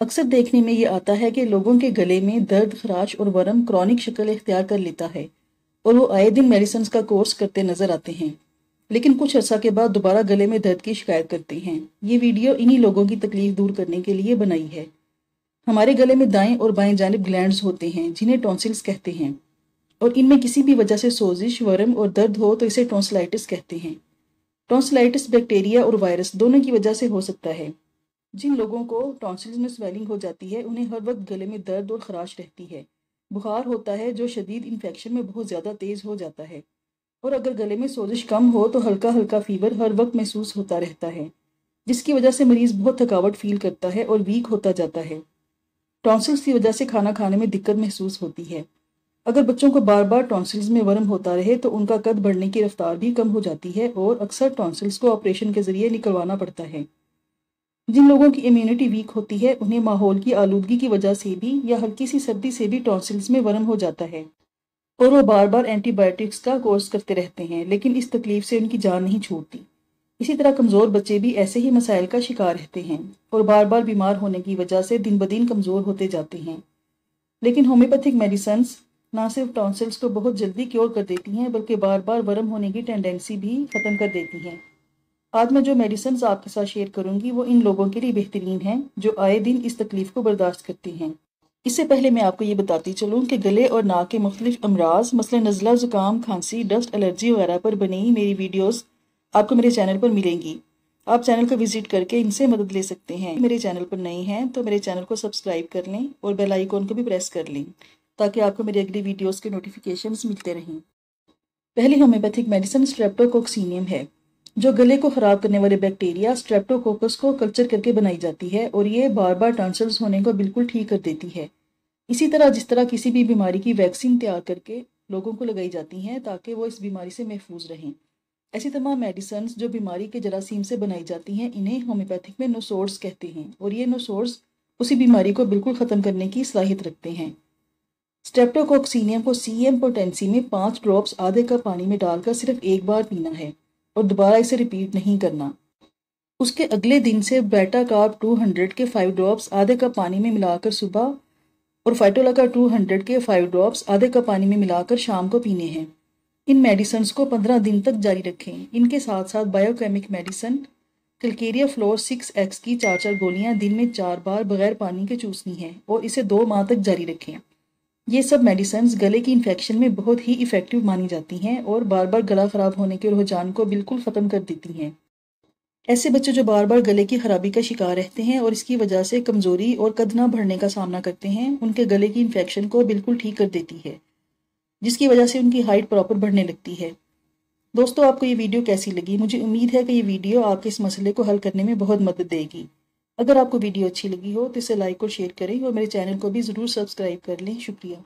अक्सर देखने में ये आता है कि लोगों के गले में दर्द, खराश और वर्म क्रॉनिक शक्ल इख्तियार कर लेता है और वो आए दिन मेडिसिन का कोर्स करते नजर आते हैं, लेकिन कुछ अर्सा के बाद दोबारा गले में दर्द की शिकायत करते हैं। ये वीडियो इन्हीं लोगों की तकलीफ दूर करने के लिए बनाई है। हमारे गले में दाएं और बाएं जानिब ग्लैंड्स होते हैं जिन्हें टॉन्सिल्स कहते हैं, और इनमें किसी भी वजह से सोजिश, वर्म और दर्द हो तो इसे टॉन्सिलाइटिस कहते हैं। टॉन्सिलाइटिस बैक्टीरिया और वायरस दोनों की वजह से हो सकता है। जिन लोगों को टॉन्सिल्स में स्वेलिंग हो जाती है उन्हें हर वक्त गले में दर्द और खराश रहती है। बुखार होता है जो शदीद इन्फेक्शन में बहुत ज़्यादा तेज़ हो जाता है, और अगर गले में सोजिश कम हो तो हल्का हल्का फीवर हर वक्त महसूस होता रहता है, जिसकी वजह से मरीज़ बहुत थकावट फील करता है और वीक होता जाता है। टॉन्सिल्स की वजह से खाना खाने में दिक्कत महसूस होती है। अगर बच्चों को बार बार टॉन्सिल्स में वर्म होता रहे तो उनका कद बढ़ने की रफ्तार भी कम हो जाती है और अक्सर टॉन्सिल्स को ऑपरेशन के जरिए निकलवाना पड़ता है। जिन लोगों की इम्यूनिटी वीक होती है उन्हें माहौल की आलूदगी की वजह से भी या हल्की सी सर्दी से भी टॉन्सिल्स में वर्म हो जाता है, और वो बार बार एंटीबायोटिक्स का कोर्स करते रहते हैं, लेकिन इस तकलीफ से उनकी जान नहीं छूटती। इसी तरह कमज़ोर बच्चे भी ऐसे ही मसाइल का शिकार रहते हैं और बार बार बीमार होने की वजह से दिन ब दिन कमज़ोर होते जाते हैं। लेकिन होम्योपैथिक मेडिसिन्स ना सिर्फ टॉन्सिल्स को बहुत जल्दी क्योर कर देती हैं बल्कि बार बार वर्म होने की टेंडेंसी भी ख़त्म कर देती हैं। आज मैं जो मेडिसिन्स आपके साथ शेयर करूंगी वो इन लोगों के लिए बेहतरीन हैं जो आए दिन इस तकलीफ को बर्दाश्त करते हैं। इससे पहले मैं आपको ये बताती चलूँ कि गले और नाक के मुख्तलिफ अमराज मसलन नज़ला, ज़ुकाम, खांसी, डस्ट एलर्जी वगैरह पर बनी मेरी वीडियोस आपको मेरे चैनल पर मिलेंगी। आप चैनल को विजिट करके इनसे मदद ले सकते हैं। मेरे चैनल पर नए हैं तो मेरे चैनल को सब्सक्राइब कर लें और बेल आइकॉन को भी प्रेस कर लें ताकि आपको मेरी अगली वीडियोस के नोटिफिकेशंस मिलते रहें। पहली होम्योपैथिक मेडिसिन स्ट्रेप्टोकोक्सीनियम है, जो गले को ख़राब करने वाले बैक्टीरिया स्ट्रेप्टोकोकस को कल्चर करके बनाई जाती है और ये बार बार टॉन्सिल्स होने को बिल्कुल ठीक कर देती है। इसी तरह जिस तरह किसी भी बीमारी की वैक्सीन तैयार करके लोगों को लगाई जाती हैं ताकि वो इस बीमारी से महफूज रहें, ऐसी तमाम मेडिसिन जो बीमारी के जरासीम से बनाई जाती हैं इन्हें होम्योपैथिक में नोसोर्स कहते हैं, और ये नोसोर्स उसी बीमारी को बिल्कुल ख़त्म करने की सलाहियत रखते हैं। स्ट्रेप्टोकोक्सीनियम को सीएम पोटेंसी में 5 ड्रॉप्स आधे कप पानी में डालकर सिर्फ एक बार पीना है और दोबारा इसे रिपीट नहीं करना। उसके अगले दिन से बेटा कार्ब 200 के 5 ड्रॉप्स आधे कप पानी में मिलाकर सुबह और फाइटोलाका 200 के 5 ड्रॉप्स आधे कप पानी में मिलाकर शाम को पीने हैं। इन मेडिसिन को 15 दिन तक जारी रखें। इनके साथ साथ biochemic medicine Calcarea floor 6x की 4-4 गोलियां दिन में 4 बार बगैर पानी के चूसनी है और इसे 2 माह तक जारी रखें। ये सब मेडिसिन गले की इन्फेक्शन में बहुत ही इफ़ेक्टिव मानी जाती हैं और बार बार गला ख़राब होने के रुझान को बिल्कुल ख़त्म कर देती हैं। ऐसे बच्चे जो बार बार गले की खराबी का शिकार रहते हैं और इसकी वजह से कमज़ोरी और कद ना बढ़ने का सामना करते हैं, उनके गले की इन्फेक्शन को बिल्कुल ठीक कर देती है, जिसकी वजह से उनकी हाइट प्रॉपर बढ़ने लगती है। दोस्तों, आपको ये वीडियो कैसी लगी? मुझे उम्मीद है कि ये वीडियो आपके इस मसले को हल करने में बहुत मदद देगी। अगर आपको वीडियो अच्छी लगी हो तो इसे लाइक और शेयर करें और मेरे चैनल को भी ज़रूर सब्सक्राइब कर लें। शुक्रिया।